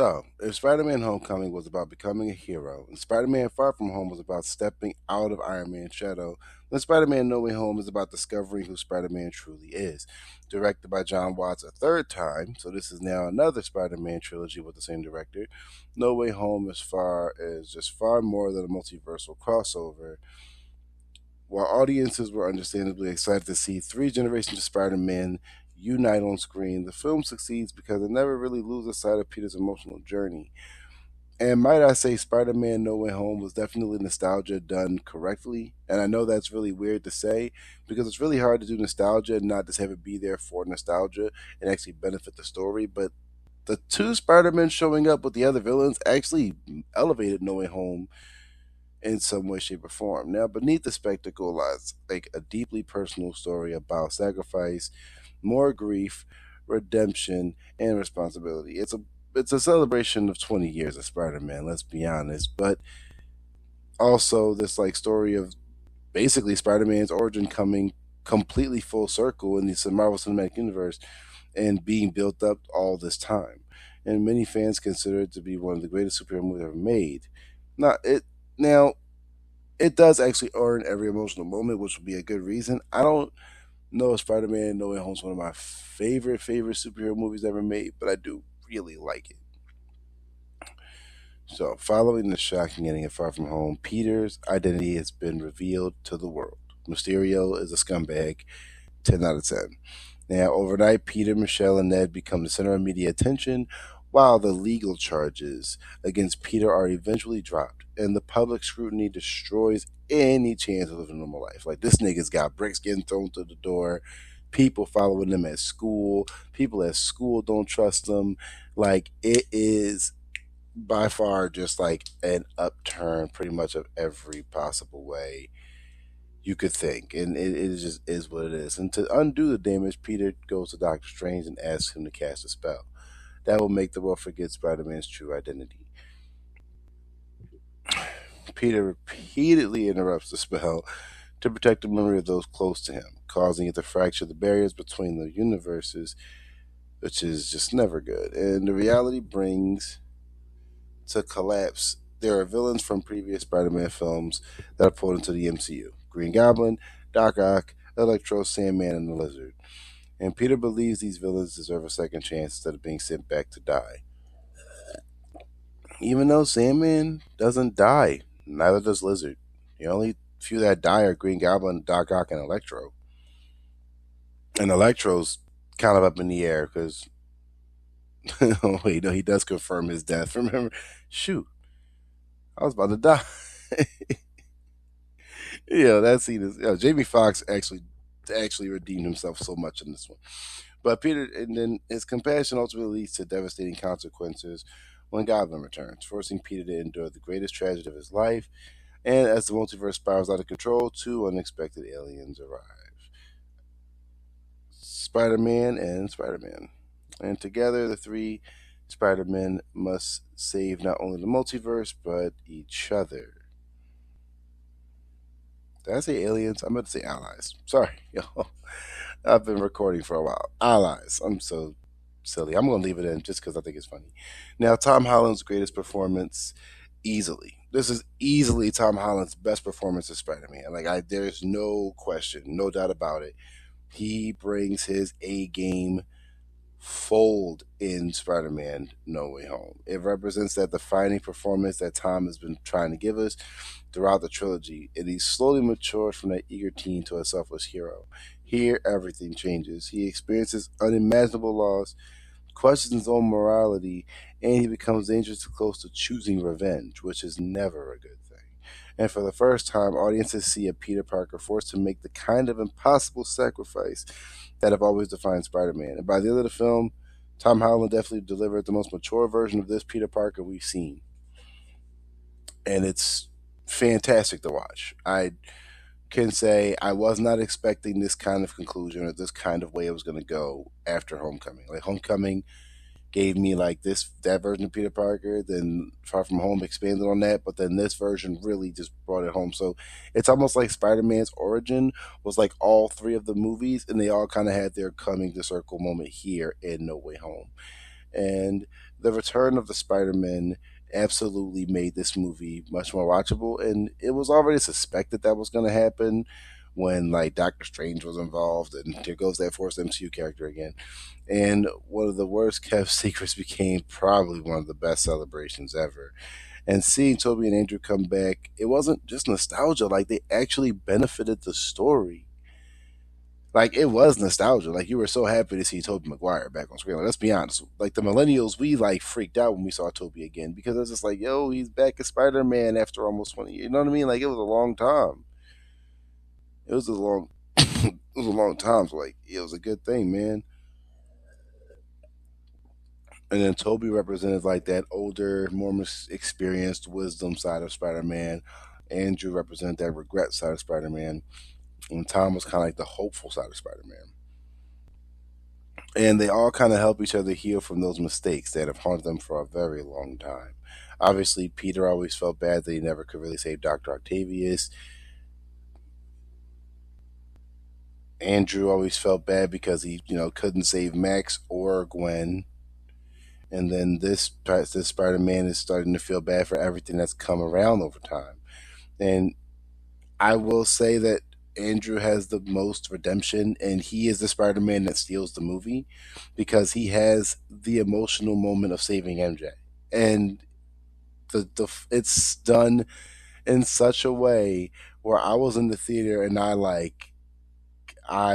So, if Spider Man Homecoming was about becoming a hero, and Spider Man Far From Home was about stepping out of Iron Man's shadow, then Spider Man No Way Home is about discovering who Spider Man truly is. Directed by John Watts a third time, so this is now another Spider Man trilogy with the same director. No Way Home is just far more than a multiversal crossover. While audiences were understandably excited to see three generations of Spider Man unite on screen, the film succeeds because it never really loses sight of Peter's emotional journey. And might I say, Spider Man No Way Home was definitely nostalgia done correctly. And I know that's really weird to say because it's really hard to do nostalgia and not just have it be there for nostalgia and actually benefit the story. But the two Spider-Men showing up with the other villains actually elevated No Way Home in some way, shape, or form. Now, beneath the spectacle lies like a deeply personal story about sacrifice, more grief, redemption, and responsibility. It's a celebration of 20 years of Spider-Man, let's be honest, but also this like story of basically Spider-Man's origin coming completely full circle in the Marvel Cinematic Universe and being built up all this time. And many fans consider it to be one of the greatest superhero movies ever made. Now it does actually earn every emotional moment, which would be a good reason. I don't know if Spider-Man No Way Home is one of my favorite superhero movies ever made, but I do really like it. So, following the shocking ending of Far From Home, Peter's identity has been revealed to the world. Mysterio is a scumbag, 10 out of 10. Now, overnight, Peter, Michelle, and Ned become the center of media attention, while the legal charges against Peter are eventually dropped, and the public scrutiny destroys any chance of living a normal life. Like, this nigga's got bricks getting thrown through the door, people following him at school, people at school don't trust him. Like, it is by far just like an upturn pretty much of every possible way you could think, and it just is what it is. And to undo the damage, Peter goes to Doctor Strange and asks him to cast a spell that will make the world forget Spider-Man's true identity. Peter repeatedly interrupts the spell to protect the memory of those close to him, causing it to fracture the barriers between the universes, which is just never good. And the reality brings to collapse. There are villains from previous Spider-Man films that are pulled into the MCU: Green Goblin, Doc Ock, Electro, Sandman, and the Lizard. And Peter believes these villains deserve a second chance instead of being sent back to die. Even though Sandman doesn't die, neither does Lizard. The only few that die are Green Goblin, Doc Ock, and Electro. And Electro's kind of up in the air because, oh wait, no, he does confirm his death. Remember, shoot, I was about to die. Yeah, that scene is. Jamie Foxx actually redeemed himself so much in this one. But Peter, and then his compassion ultimately leads to devastating consequences when Goblin returns, forcing Peter to endure the greatest tragedy of his life. And as the multiverse spirals out of control, two unexpected aliens arrive: Spider-Man and Spider-Man. And together, the three Spider-Men must save not only the multiverse but each other. Did I say aliens? I meant to say allies. Sorry, yo. I've been recording for a while. Allies. I'm so silly. I'm going to leave it in just because I think it's funny. Now, Tom Holland's greatest performance, easily. This is easily Tom Holland's best performance as Spider-Man. There's no question, no doubt about it. He brings his A game fold in Spider-Man No Way Home. It represents that defining performance that Tom has been trying to give us throughout the trilogy, and he slowly matures from that eager teen to a selfless hero. Here, everything changes. He experiences unimaginable loss, questions his own morality, and he becomes dangerously close to choosing revenge, which is never a good thing. And for the first time, audiences see a Peter Parker forced to make the kind of impossible sacrifice that have always defined Spider Man. And by the end of the film, Tom Holland definitely delivered the most mature version of this Peter Parker we've seen. And it's fantastic to watch. I can say I was not expecting this kind of conclusion or this kind of way it was going to go after Homecoming. Like, Homecoming gave me like that version of Peter Parker. Then Far From Home expanded on that, but then this version really just brought it home. So it's almost like Spider-Man's origin was like all three of the movies, and they all kind of had their coming to circle moment here in No Way Home. And the return of the Spider-Man absolutely made this movie much more watchable, and it was already suspected that was going to happen when like Doctor Strange was involved, and here goes that forced MCU character again. And one of the worst kept secrets became probably one of the best celebrations ever. And seeing Toby and Andrew come back, it wasn't just nostalgia, like they actually benefited the story. Like it was nostalgia. Like you were so happy to see Toby Maguire back on screen. Like, let's be honest. Like the millennials, we like freaked out when we saw Toby again because it was just like, yo, he's back as Spider Man after almost 20 years. You know what I mean? Like it was a long time. It was a long it was a long time. So like it was a good thing, man. And then Toby represented like that older, more experienced wisdom side of Spider Man. Andrew represented that regret side of Spider Man. And Tom was kind of like the hopeful side of Spider Man. And they all kind of help each other heal from those mistakes that have haunted them for a very long time. Obviously, Peter always felt bad that he never could really save Dr. Octavius. Andrew always felt bad because he, couldn't save Max or Gwen. And then this Spider-Man is starting to feel bad for everything that's come around over time. And I will say that Andrew has the most redemption, and he is the Spider-Man that steals the movie because he has the emotional moment of saving MJ, and the it's done in such a way where I was in the theater and I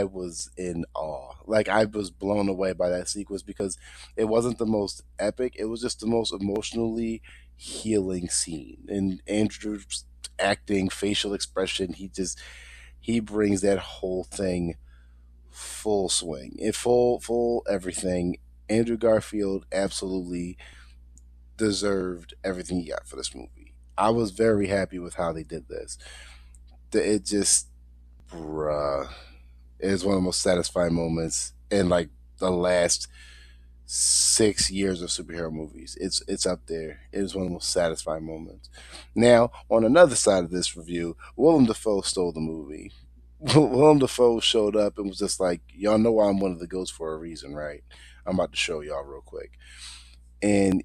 was in awe. Like I was blown away by that sequence because it wasn't the most epic, it was just the most emotionally healing scene. And Andrew's acting, facial expression, he brings that whole thing full swing. It full everything. Andrew Garfield absolutely deserved everything he got for this movie. I was very happy with how they did this. It just, bruh, it is one of the most satisfying moments in like the last 6 years of superhero movies. It's up there. It is one of the most satisfying moments. Now, on another side of this review, Willem Dafoe stole the movie. Willem Dafoe showed up and was just like, y'all know I'm one of the goats for a reason, right? I'm about to show y'all real quick. And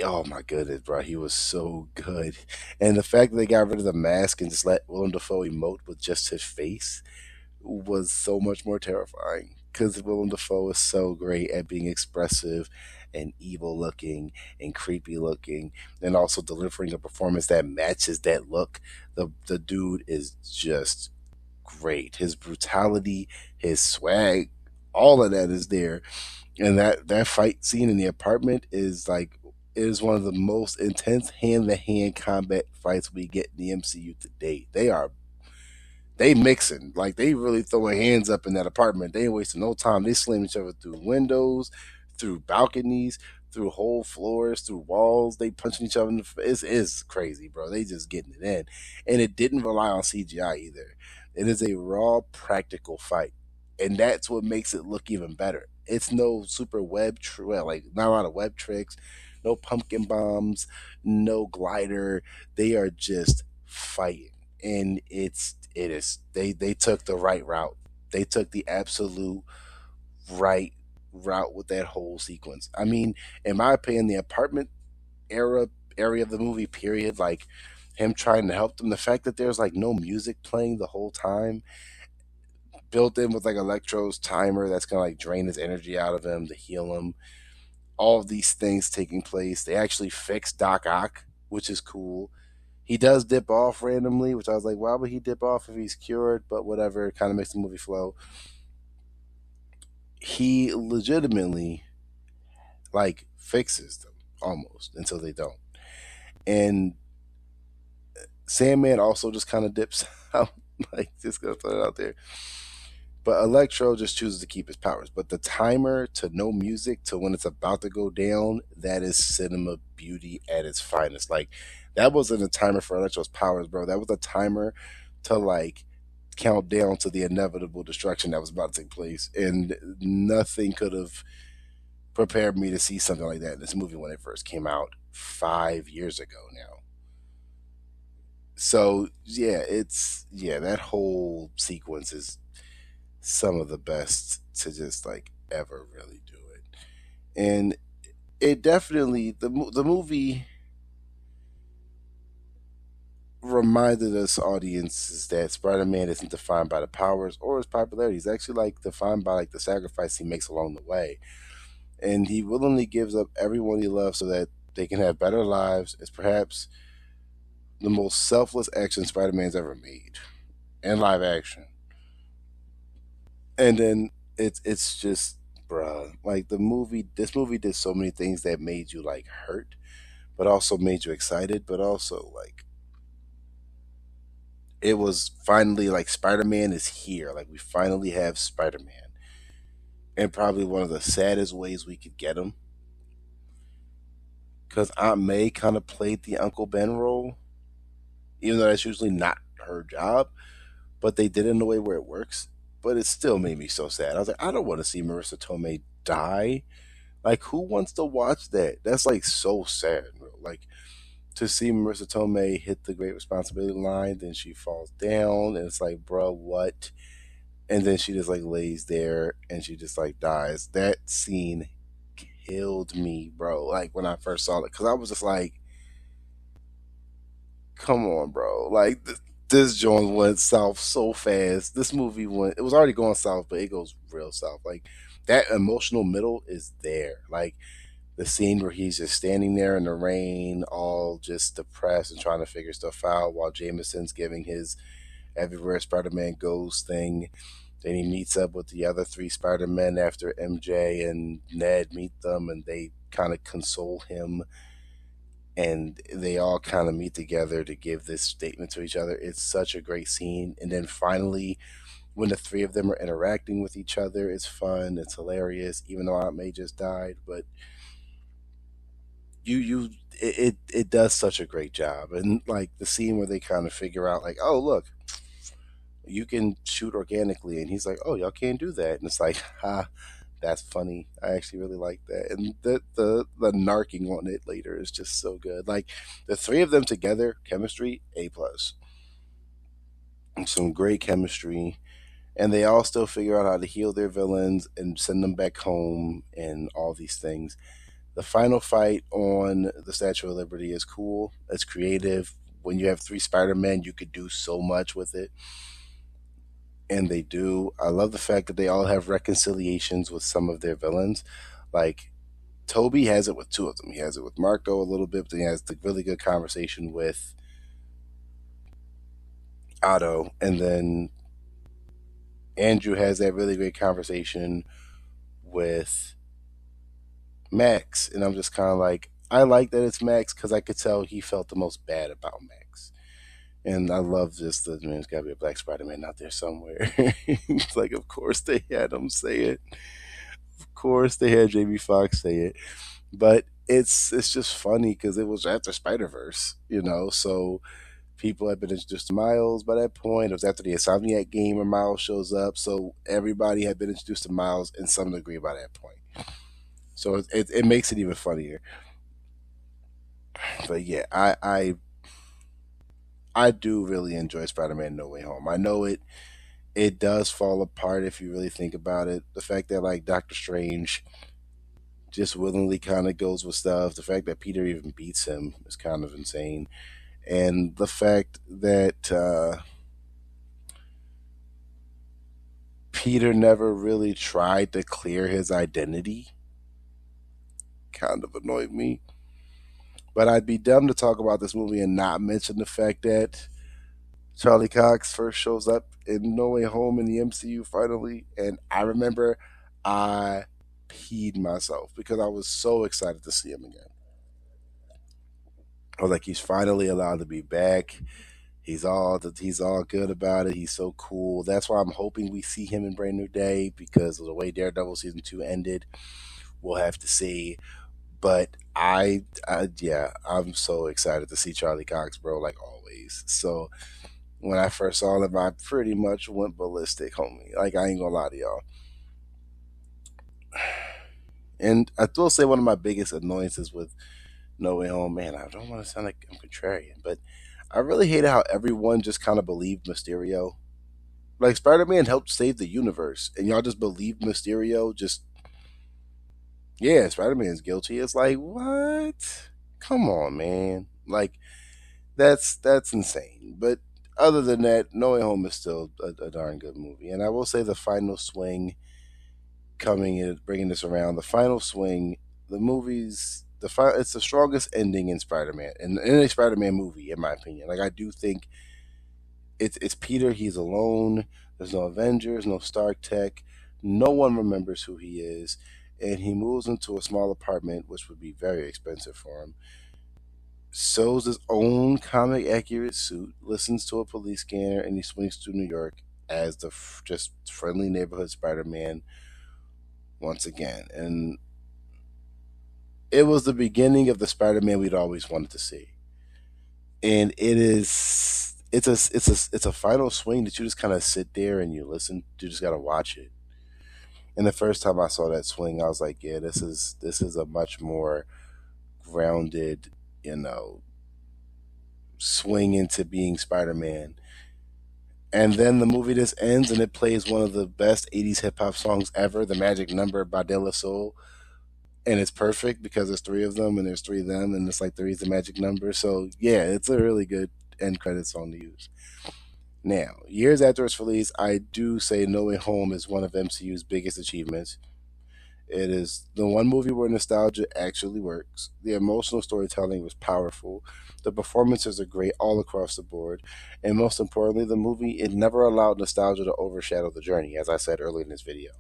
oh my goodness, bro, he was so good. And the fact that they got rid of the mask and just let Willem Dafoe emote with just his face was so much more terrifying because Willem Dafoe is so great at being expressive and evil looking and creepy looking, and also delivering a performance that matches that look. The dude is just great. His brutality, his swag, all of that is there. And that fight scene in the apartment is like is one of the most intense hand to hand combat fights we get in the MCU to date. They mixing like they really throwing hands up in that apartment. They ain't wasting no time. They slam each other through windows, through balconies, through whole floors, through walls. They punching each other in the face. It's crazy, bro. They just getting it in, and it didn't rely on CGI either. It is a raw, practical fight, and that's what makes it look even better. It's no super well, like not a lot of web tricks, no pumpkin bombs, no glider. They are just fighting, and it is they took the right route. They took the absolute right route with that whole sequence. I mean, in my opinion, the apartment era area of the movie period, like him trying to help them, the fact that there's like no music playing the whole time, built in with like Electro's timer that's gonna like drain his energy out of him to heal him. All of these things taking place. They actually fixed Doc Ock, which is cool. He does dip off randomly, which I was like, why would he dip off if he's cured? But whatever, it kind of makes the movie flow. He legitimately like fixes them almost until they don't. And Sandman also just kind of dips out, like just gonna throw it out there. But Electro just chooses to keep his powers. But the timer to no music to when it's about to go down, that is cinema beauty at its finest. Like that wasn't a timer for Electro's powers, bro. That was a timer to like count down to the inevitable destruction that was about to take place. And nothing could have prepared me to see something like that in this movie when it first came out 5 years ago now. So yeah, that whole sequence is some of the best to just like ever really do it. And it definitely the movie reminded us audiences that Spider-Man isn't defined by the powers or his popularity. He's actually like defined by like the sacrifice he makes along the way, and he willingly gives up everyone he loves so that they can have better lives. It's perhaps the most selfless action Spider-Man's ever made in live action. And then it's just bruh, like the movie. This movie did so many things that made you like hurt, but also made you excited, but also like it was finally like Spider-Man is here. Like we finally have Spider-Man. And probably one of the saddest ways we could get him. Because Aunt May kind of played the Uncle Ben role, even though that's usually not her job. But they did it in a way where it works. But it still made me so sad. I was like, I don't want to see Marissa Tomei die. Like, who wants to watch that? That's like so sad, bro. Like to see Marissa Tomei hit the great responsibility line, then she falls down, and it's like, bro, what? And then she just like lays there and she just like dies. That scene killed me, bro. Like when I first saw it, because I was just like, come on, bro. Like this joint went south so fast. This movie went. It was already going south, but it goes real south. Like that emotional middle is there. Like the scene where he's just standing there in the rain, all just depressed and trying to figure stuff out, while Jameson's giving his everywhere Spider-Man goes thing. Then he meets up with the other three Spider-Men after MJ and Ned meet them, and they kind of console him, and they all kind of meet together to give this statement to each other. It's such a great scene. And then finally, when the three of them are interacting with each other, it's fun, it's hilarious, even though Aunt May just died. But it does such a great job. And like the scene where they kind of figure out, like, oh, look, you can shoot organically, and he's like, oh, y'all can't do that, and it's like, ha, that's funny. I actually really like that, and the narking on it later is just so good. Like the three of them together, chemistry A plus, some great chemistry, and they all still figure out how to heal their villains and send them back home and all these things. The final fight on the Statue of Liberty is cool. It's creative. When you have three Spider-Men, you could do so much with it, and they do. I love the fact that they all have reconciliations with some of their villains. Like Toby has it with two of them. He has it with Marco a little bit, but then he has the really good conversation with Otto, and then Andrew has that really great conversation with Max, and I'm just kind of like, I like that it's Max because I could tell he felt the most bad about Max. And I love just the man. There's got to be a black Spider-Man out there somewhere. It's like, of course they had him say it. Of course they had Jamie Foxx say it. But it's just funny because it was after Spider Verse, you know. So people had been introduced to Miles by that point. It was after the Insomniac game where Miles shows up. So everybody had been introduced to Miles in some degree by that point. So it makes it even funnier. But yeah, I do really enjoy Spider-Man No Way Home. I know it does fall apart if you really think about it. The fact that like Doctor Strange just willingly kind of goes with stuff. The fact that Peter even beats him is kind of insane, and the fact that Peter never really tried to clear his identity kind of annoyed me. But I'd be dumb to talk about this movie and not mention the fact that Charlie Cox first shows up in No Way Home in the MCU finally, and I remember I peed myself because I was so excited to see him again. I was like, he's finally allowed to be back. He's all good about it. He's so cool. That's why I'm hoping we see him in Brand New Day because of the way Daredevil season 2 ended. We'll have to see. But yeah, I'm so excited to see Charlie Cox, bro. Like always. So when I first saw him, I pretty much went ballistic, homie. Like I ain't gonna lie to y'all. And I will say one of my biggest annoyances with No Way Home, man, I don't want to sound like I'm contrarian, but I really hated how everyone just kind of believed Mysterio. Like Spider Man helped save the universe, and y'all just believed Mysterio. Just Yeah, Spider Man's guilty. It's like, what? Come on, man. Like, that's insane. But other than that, No Way Home is still a darn good movie. And I will say the final swing coming in, bringing this around, the final swing, the movies, it's the strongest ending in Spider Man, in a Spider Man movie, in my opinion. Like, I do think it's Peter. He's alone. There's no Avengers, no Stark Tech. No one remembers who he is, and he moves into a small apartment, which would be very expensive for him. Sews his own comic accurate suit, listens to a police scanner, and he swings through New York as the just friendly neighborhood Spider Man once again. And it was the beginning of the Spider Man we'd always wanted to see. And it's a final swing that you just kind of sit there and you listen. You just gotta watch it. And the first time I saw that swing, I was like, yeah, this is a much more grounded, you know, swing into being Spider Man. And then the movie just ends and it plays one of the best 80s hip hop songs ever, The Magic Number by De La Soul. And it's perfect because there's three of them and there's three of them and it's like three is the magic number. So yeah, it's a really good end credit song to use. Now, years after its release, I do say No Way Home is one of MCU's biggest achievements. It is the one movie where nostalgia actually works. The emotional storytelling was powerful. The performances are great all across the board. And most importantly, the movie, it never allowed nostalgia to overshadow the journey, as I said earlier in this video.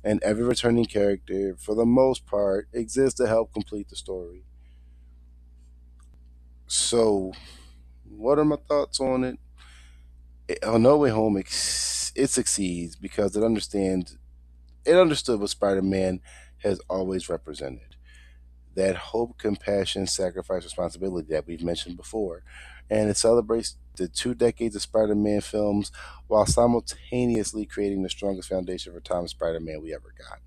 And every returning character, for the most part, exists to help complete the story. So, what are my thoughts on it? On No Way Home, it succeeds because it understood what Spider-Man has always represented. That hope, compassion, sacrifice, responsibility that we've mentioned before. And it celebrates the 2 decades of Spider Man films while simultaneously creating the strongest foundation for Tom Spider Man we ever got.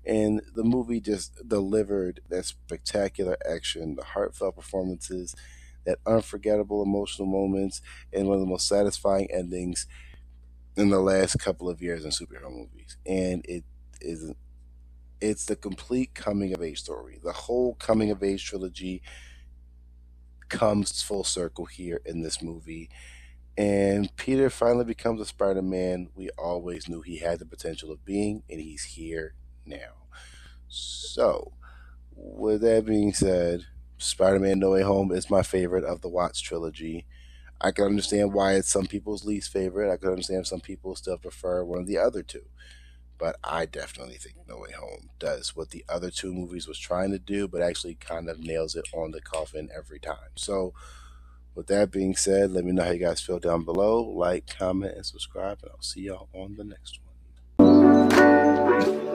And the movie just delivered that spectacular action, the heartfelt performances, that unforgettable emotional moments, and one of the most satisfying endings in the last couple of years in superhero movies. And is it's the complete coming of age story. The whole coming of age trilogy comes full circle here in this movie. And Peter finally becomes a Spider Man we always knew he had the potential of being, and he's here now. So, with that being said, Spider Man No Way Home is my favorite of the Watts trilogy. I can understand why it's some people's least favorite. I can understand some people still prefer one of the other two. But I definitely think No Way Home does what the other two movies was trying to do, but actually kind of nails it on the coffin every time. So, with that being said, let me know how you guys feel down below. Like, comment, and subscribe, and I'll see y'all on the next one.